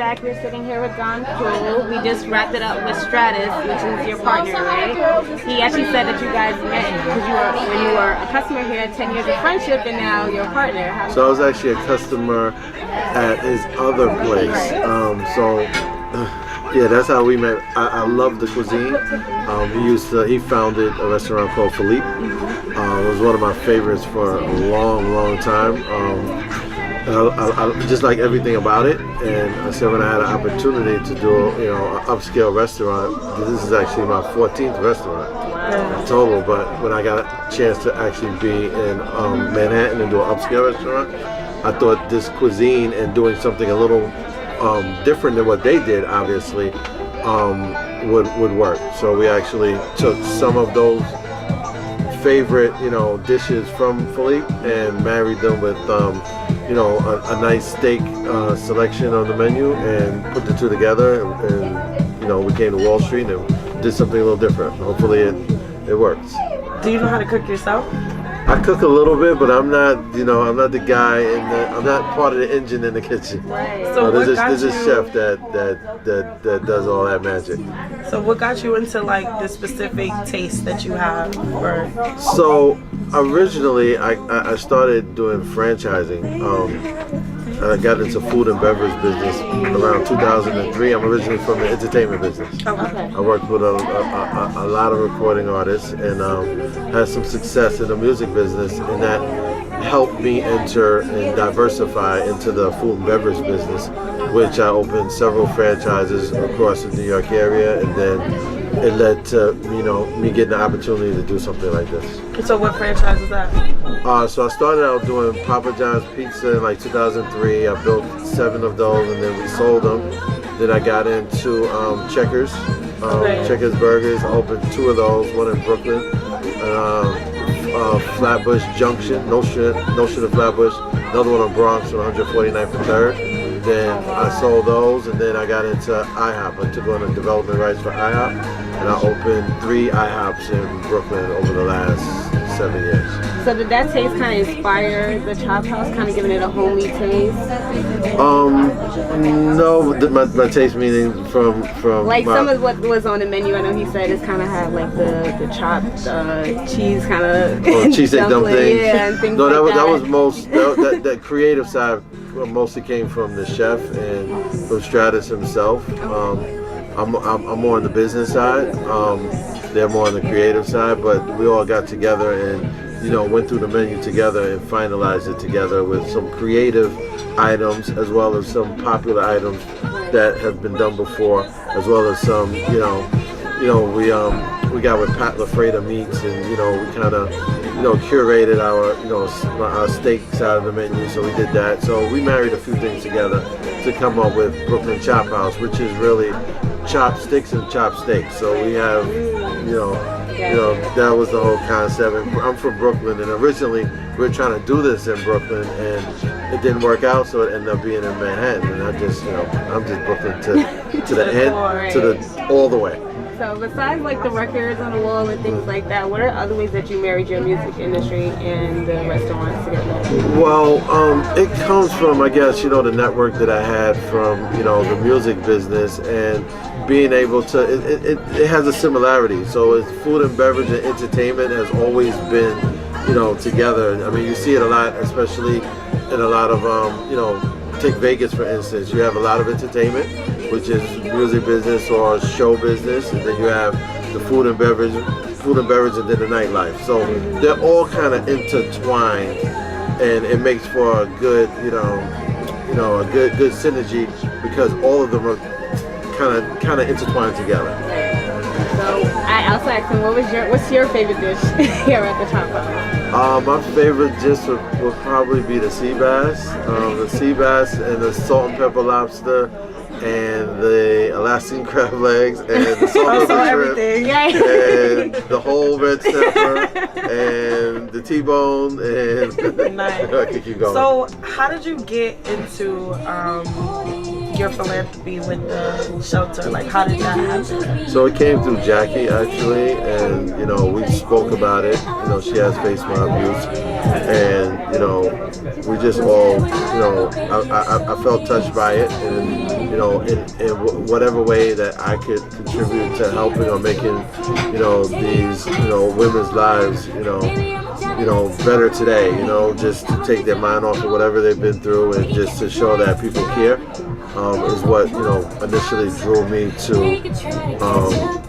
back. We're sitting here with Don Pooh. We just wrapped it up with Stratus, which is your partner, right? He actually said that you guys met because when you were a customer here, 10 years of friendship, and now you're a partner. So I was actually a customer at his other place. Yeah, that's how we met. I love the cuisine. He founded a restaurant called Philippe. It was one of my favorites for a long time. I just like everything about it, and I said when I had an opportunity to do, an upscale restaurant, this is actually my 14th restaurant total, but when I got a chance to actually be in Manhattan and do an upscale restaurant, I thought this cuisine and doing something a little different than what they did, obviously, would work. So we actually took some of those favorite, dishes from Philippe and married them with, a nice steak selection on the menu, and put the two together, and we came to Wall Street and did something a little different. Hopefully it works. Do you know how to cook yourself? I cook a little bit, but I'm not, I'm not the guy I'm not part of the engine in the kitchen. Right. So there's a chef that does all that magic. So what got you into like the specific taste that you have? So originally I started doing franchising. I got into food and beverage business around 2003. I'm originally from the entertainment business. Okay. I worked with a lot of recording artists and had some success in the music business, and that helped me enter and diversify into the food and beverage business, which I opened several franchises across the New York area, and then it led to me getting the opportunity to do something like this. So what franchise is that? So I started out doing Papa John's Pizza in like 2003. I built 7 of those, and then we sold them. Then I got into Checkers, Checkers Burgers. I opened 2 of those, one in Brooklyn, Flatbush Junction, Notion of Flatbush, another one on Bronx on 149th and 3rd. Then I sold those, and then I got into IHOP. I took on the development rights for IHOP, and I opened 3 IHOPs in Brooklyn over the last 7 years. So did that taste kind of inspire the Chop House, kind of giving it a homey taste? No, my taste meaning from like some of what was on the menu. I know he said it's kind of had like the chopped cheese kind of cheesesteak dumplings. Yeah, and things no, like that was most that creative side mostly came from the chef and from Stratus himself. I'm more on the business side. They're more on the creative side, but we all got together and went through the menu together and finalized it together with some creative items as well as some popular items that have been done before, as well as some we got with Pat LaFreda meats, and we kind of curated our our steak side of the menu, so we did that. So we married a few things together to come up with Brooklyn Chop House, which is really chopsticks and chopsteaks. So we have that was the whole concept. And I'm from Brooklyn, and originally we were trying to do this in Brooklyn, and it didn't work out, so it ended up being in Manhattan. And I'm just Brooklyn to the end, to the all the way. So besides like the records on the wall and things like that, what are other ways that you married your music industry and the restaurants together? Well, it comes from, I guess, the network that I had from, the music business, and being able to, it has a similarity. So it's food and beverage and entertainment has always been, together. I mean, you see it a lot, especially in a lot of, take Vegas for instance. You have a lot of entertainment, which is music business or show business, and then you have the food and beverage, and then the nightlife. So they're all kind of intertwined, and it makes for a good, a good synergy, because all of them are kind of intertwined together. So I also asked him, what's your favorite dish here at the Chop House? My favorite dish would probably be the sea bass, and the salt and pepper lobster, and the Alaskan crab legs, and the salt and pepper shrimp, and the whole red snapper, and the T-bone, and nice. I could keep going. So how did you get into your philanthropy with the shelter? Like, how did that happen? So it came through Jackie actually, and you know we spoke about it. You know she has faced my abuse, and you know we just all you know I felt touched by it, and you know in whatever way that I could contribute to helping or making you know these you know women's lives you know better today. You know just to take their mind off of whatever they've been through, and just to show that people care. Is what you know initially drew me to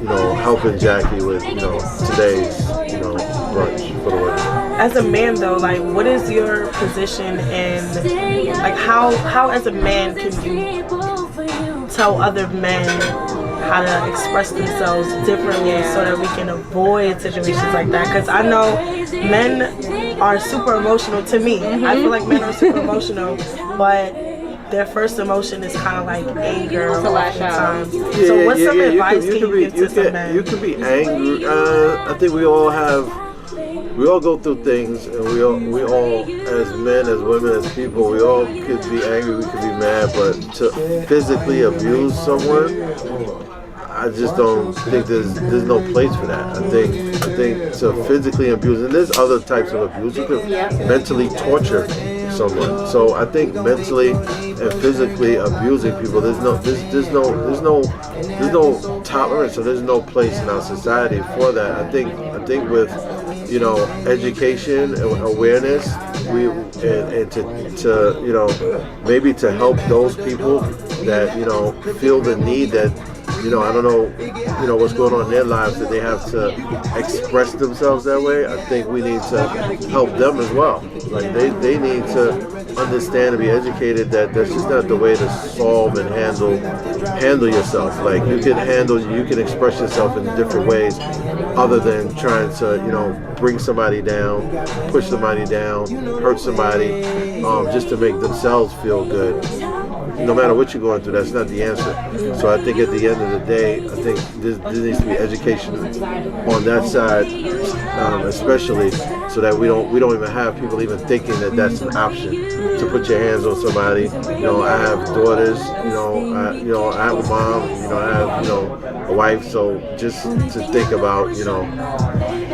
you know helping Jackie with you know today's you know brunch for the women. As a man though, like what is your position in like how as a man can you tell other men how to express themselves differently so that we can avoid situations like that? Because I know men are super emotional to me. I feel like men are super emotional, but their first emotion is kind of like anger to lash out. So what's some advice can you give to some men? You can be angry. I think we all go through things, and we all as men, as women, as people, we all could be angry, we could be mad, but to physically abuse someone, I just don't think there's no place for that. I think to physically abuse, and there's other types of abuse. You can mentally torture someone. So I think mentally and physically abusing people, there's no tolerance, so there's no place in our society for that. I think with you know education and awareness, and to you know maybe to help those people that you know feel the need that you know I don't know you know what's going on in their lives that they have to express themselves that way. I think we need to help them as well. Like they need to understand and be educated that that's just not the way to solve and handle yourself. Like you can express yourself in different ways other than trying to you know bring somebody down, push somebody down, hurt somebody just to make themselves feel good. No matter what you're going through, that's not the answer. So I think at the end of the day, I think there needs to be education on that side, especially so that we don't even have people even thinking that that's an option to put your hands on somebody. You know, I have daughters. I have a mom. I have a wife. So just to think about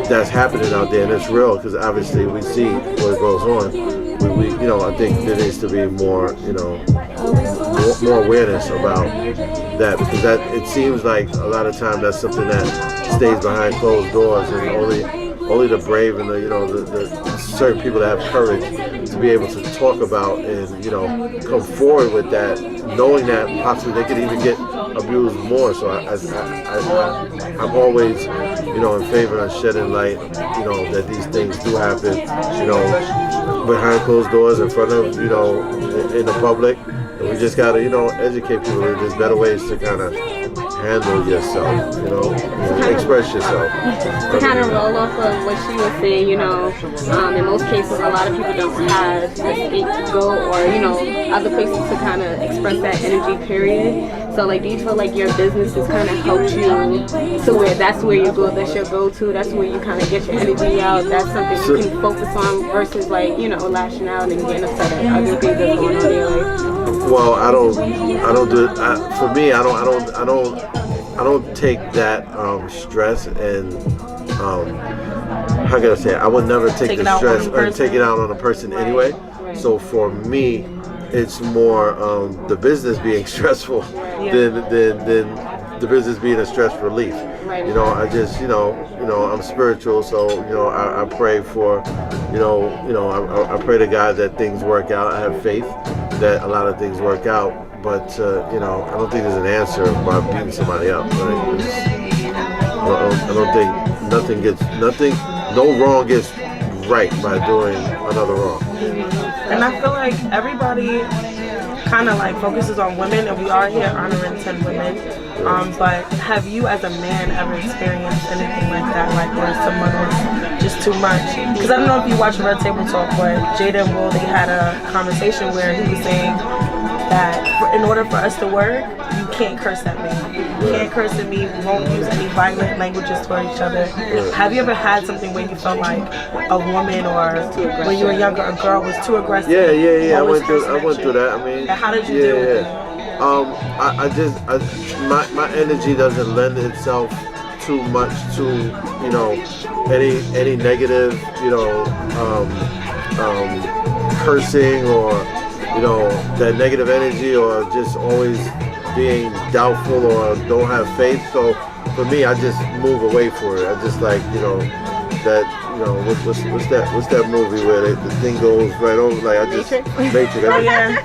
that's happening out there, and it's real because obviously we see what goes on. I think there needs to be more awareness about that, because that it seems like a lot of time that's something that stays behind closed doors, and only the brave and the certain people that have courage to be able to talk about and come forward with that, knowing that possibly they could even get abused more. So I'm always in favor of shedding light that these things do happen behind closed doors, in front of in the public. And we just gotta educate people that there's better ways to kind of handle yourself, express yourself. To kind of roll off of what she was saying, in most cases, a lot of people don't have a scapegoat or, other places to kind of express that energy, period. So, do you feel like your business has kind of helped you to where that's where you go, that's your go-to, that's where you kind of get your energy out, that's something you can focus on versus, lashing out and getting upset at other things that's going on in your life? Well, I don't do it. For me, I don't take that stress and how can I say it? I would never take the stress or take it out on a person anyway. Right. So for me, it's more the business being stressful than the business being a stress relief. Right. I just I'm spiritual, so I pray for I pray to God that things work out. I have faith that a lot of things work out, but I don't think there's an answer by beating somebody up. Right? I don't think no wrong gets right by doing another wrong. And I feel like everybody kind of focuses on women, and we are here honoring 10 women. But have you as a man ever experienced anything like that, where someone was just too much? Because I don't know if you watch Red Table Talk, but Jada and Will, they had a conversation where he was saying that in order for us to work, you can't curse at me. You can't curse at me. We won't use any violent languages toward each other. Have you ever had something where you felt like a woman, or when you were younger, a girl was too aggressive? Yeah. I went through that. I mean, and how did you deal with it? My energy doesn't lend itself too much to, you know, any negative, you know, cursing or, you know, that negative energy, or just always being doubtful or don't have faith. So for me, I just move away for it. I just like, you know, that, you know, what's that movie where the thing goes right over? Like I just Matrix. Oh yeah.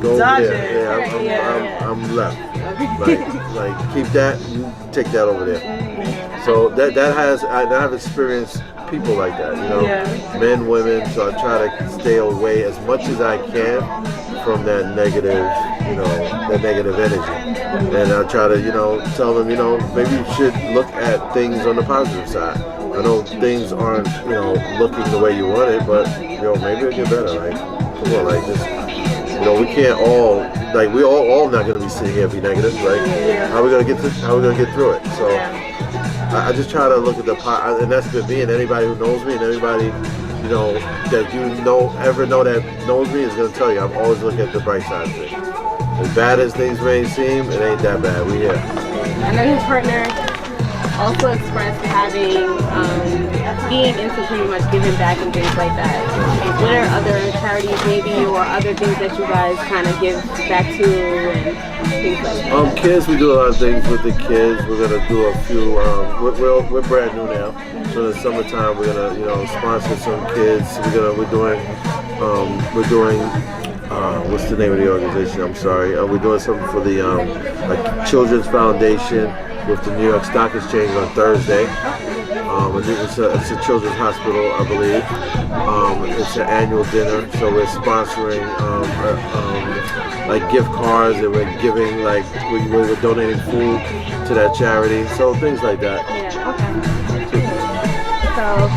Go Dodge over there. it. Yeah, I'm left. Like keep that, you take that over there. So that I have experienced people like that, you know, men, women. So I try to stay away as much as I can from that negative, you know, that negative energy. And I try to, you know, tell them, you know, maybe you should look at things on the positive side. I know things aren't, you know, looking the way you want it, but, you know, maybe it'll get better. Like, come on, like, just, you know, we can't all, like, we all not gonna be sitting here and be negative. Like, how we gonna get through it? So I just try to look at the and that's been me, and anybody who knows me, and everybody, you know, that you ever know that knows me is gonna tell you, I'm always looking at the bright side of things. As bad as things may seem, it ain't that bad. We here. I know his partner also expressed having, being into pretty much giving back and things like that. What are other charities maybe, or other things that you guys kind of give back to and things like that? Kids, we do a lot of things with the kids. We're gonna do a few, we're brand new now. So in the summertime, we're gonna, you know, sponsor some kids. We're doing, what's the name of the organization? I'm sorry. We're doing something for the like Children's Foundation with the New York Stock Exchange on Thursday. It's a children's hospital, I believe. It's an annual dinner, so we're sponsoring like gift cards, and we're giving, like, we're donating food to that charity, so things like that. Yeah, okay. So,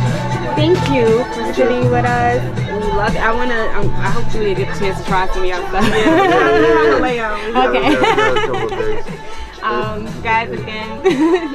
thank you for sitting with us. We love it. I hope you get a chance to try some of your stuff. Okay. Guys, again,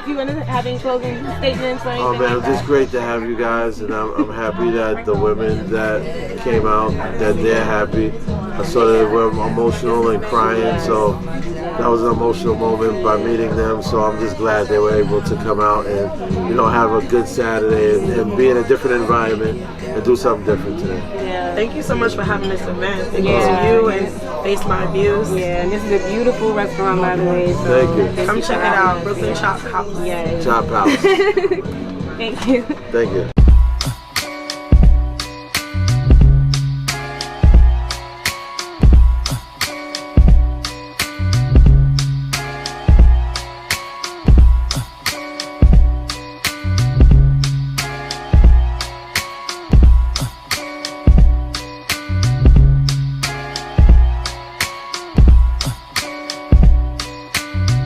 you want to have any closing statements or anything? Oh man, it's just great to have you guys, and I'm happy that the women that came out, that they're happy. I saw that they were emotional and crying, so that was an emotional moment by meeting them. So I'm just glad they were able to come out and, you know, have a good Saturday and be in a different environment and do something different today. Yeah. Thank you so much for having this event. Thank you to you and Face My Views. Yeah, and this is a beautiful restaurant, by the way. So thank you. Come check it out, Brooklyn Chop House. Yeah. Chop House. Thank you. Thank you.